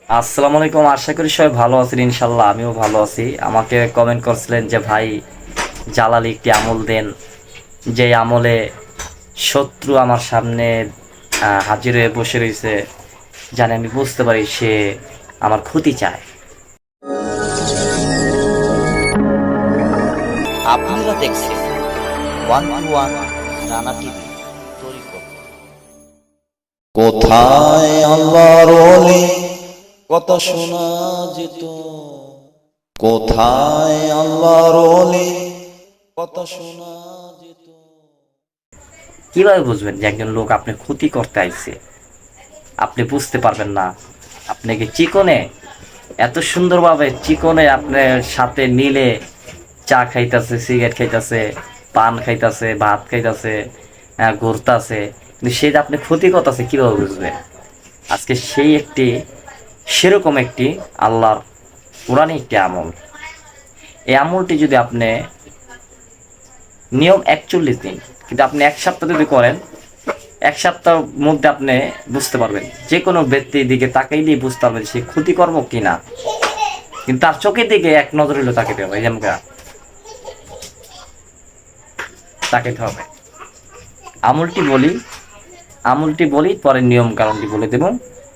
আসসালামু আলাইকুম। আশা করি সবাই ভালো আছেন, ইনশাল্লাহ আমিও ভালো আছি। আমাকে কমেন্ট করছিলেন যে ভাই জালালি একটি আমল দেন, যে আমলে শত্রু আমার সামনে হাজির হয়ে বসে রয়েছে, জানে আমি বুঝতে পারি সে আমার ক্ষতি চায়। আপনারা দেখছেন one two one Rana TV তরিকত। কোথায় আল্লাহর ওলি কথা শোনা যেত, কোথায় আল্লাহর ওলি কথা শোনা যেত। কিভাবে বুঝবেন যে একজন লোক আপনি ক্ষতি করতে আইছে? আপনি বুঝতে পারবেন না। আপনাকে চিকনে, এত সুন্দরভাবে চিকনে আপনার সাথে মিলে চা খাইতেছে, সিগারেট খাইতেছে, পান খাইতেছে, ভাত খাইতেছে, ঘুরতেছে, কিন্তু সে যে আপনি ক্ষতি করতেছে কিভাবে বুঝবে? আজকে সেই একটি, সেরকম একটি আল্লাহর কোরআনই একটি আমল। এই আমলটি যদি আপনি, নিয়ম 41 দিন, কিন্তু আপনি 1 সপ্তাহ যদি করেন, 1 সপ্তাহের মধ্যে আপনি বুঝতে পারবেন, যে কোনো ব্যক্তির দিকে তাকাইলেই বুঝতে পারবেন সে ক্ষতি করবো কিনা। কিন্তু তার চোখের দিকে এক নজর হইলেও তাকাইতে হবে, যেমন তাকাইতে হবে। আমলটি বলি পরে নিয়ম কারণটি বলে দেব।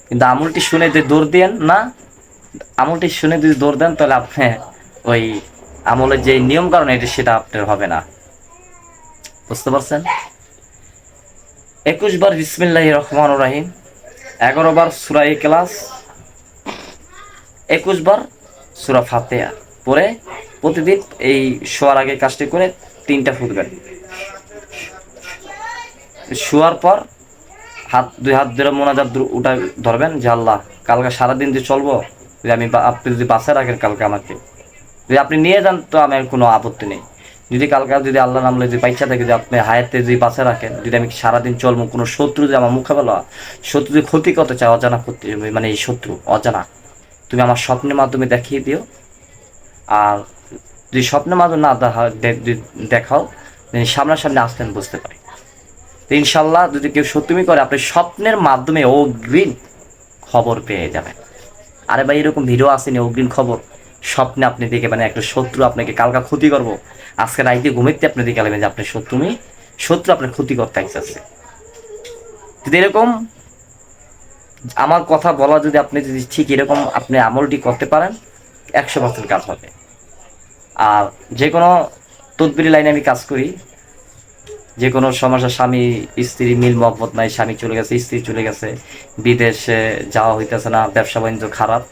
কিন্তু আমলটি শুনে যদি দৌড় দেন না, আমলটি শুনে যদি দৌড় দেন তাহলে আপনি ওই আমলের যে নিয়ম কারণ এটা সেটা আপনার হবে না। বুঝতে পারছেন? 21 বার বিসমিল্লাহির রহমানির রহিম, 11 বার সূরা ইখলাস, 21 বার সূরা ফাতিহা পরে প্রতিদিন এই শোয়ার আগে কাজটি করে 3টা ফুটবেন। শোয়ার পর দুই হাত ধরে মোনাজাত উঠা ধরবেন যে আল্লাহ, কালকে সারাদিন যে চলবো, যদি আপনি যদি বাঁচায় রাখেন কালকে আমাকে, যদি আপনি নিয়ে যান তো আমার কোনো আপত্তি নেই। যদি কালকে যদি আল্লাহ নামলে যদি পয়সা থাকে, যদি আপনি হায়াতে যদি বাঁচায় রাখেন, যদি আমি সারাদিন চলবো, কোনো শত্রু যদি আমার মোকাবেলা, শত্রু যদি ক্ষতি করতে চায়, অজানা ক্ষতি, মানে এই শত্রু অজানা, তুমি আমার স্বপ্নের মাধ্যমে দেখিয়ে দিও। আর যদি স্বপ্নের মাধ্যমে না দেখাও, সামনাসামনি আসতেন বুঝতে পারি। তো ইনশাল্লাহ যদি কেউ সত্যমি করে, আপনি স্বপ্নের মাধ্যমে অগ্রিম খবর পেয়ে যাবেন। আরে ভাই, এরকম ভিডিও আসেনি অগ্রিম খবর? স্বপ্নে আপনি দেখে মানে একটা শত্রু আপনাকে কালকা ক্ষতি করবো, আজকে রাইতে ঘুমাইতে আপনি দেখে যে আপনি শত্রু আপনার ক্ষতি করতে আসছে। যদি এরকম আমার কথা বলা, যদি আপনি যদি ঠিক এরকম আপনি আমলটি করতে পারেন, 100% কাজ হবে। আর যে কোনো তদবিরি লাইনে আমি কাজ করি। যে কোনো সমস্যা, স্বামী স্ত্রী মিল মহব্বত নাই, স্বামী চলে গেছে, স্ত্রী চলে গেছে, বিদেশে যাওয়া হইতেছে না, ব্যবসা বাণিজ্য খারাপ,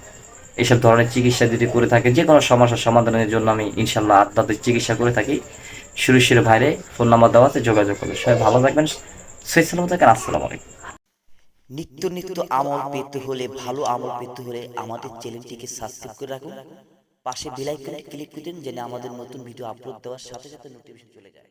এইসব ধরনের চিকিৎসা যদি করে থাকে, যে কোনো সমস্যার সমাধানের জন্য আমি ইনশাল্লাহ আধ্যাত্মিক চিকিৎসা করে থাকি। সুরেশের ভাইরে ফোন নাম্বার দেওয়া আছে, যোগাযোগ করবে। সবাই ভালো থাকবেন, সহি সালামত থাকেন। আসসালামু আলাইকুম। নিত্য নিত্য আমল পেতে হলে, ভালো আমল পেতে হলে আমাদের চ্যানেলটিকে সাবস্ক্রাইব করে রাখুন। পাশে বেল আইকনে ক্লিক করে দিন, যেন আমাদের নতুন ভিডিও আপলোড দেওয়ার সাথে সাথে নোটিফিকেশন চলে যায়।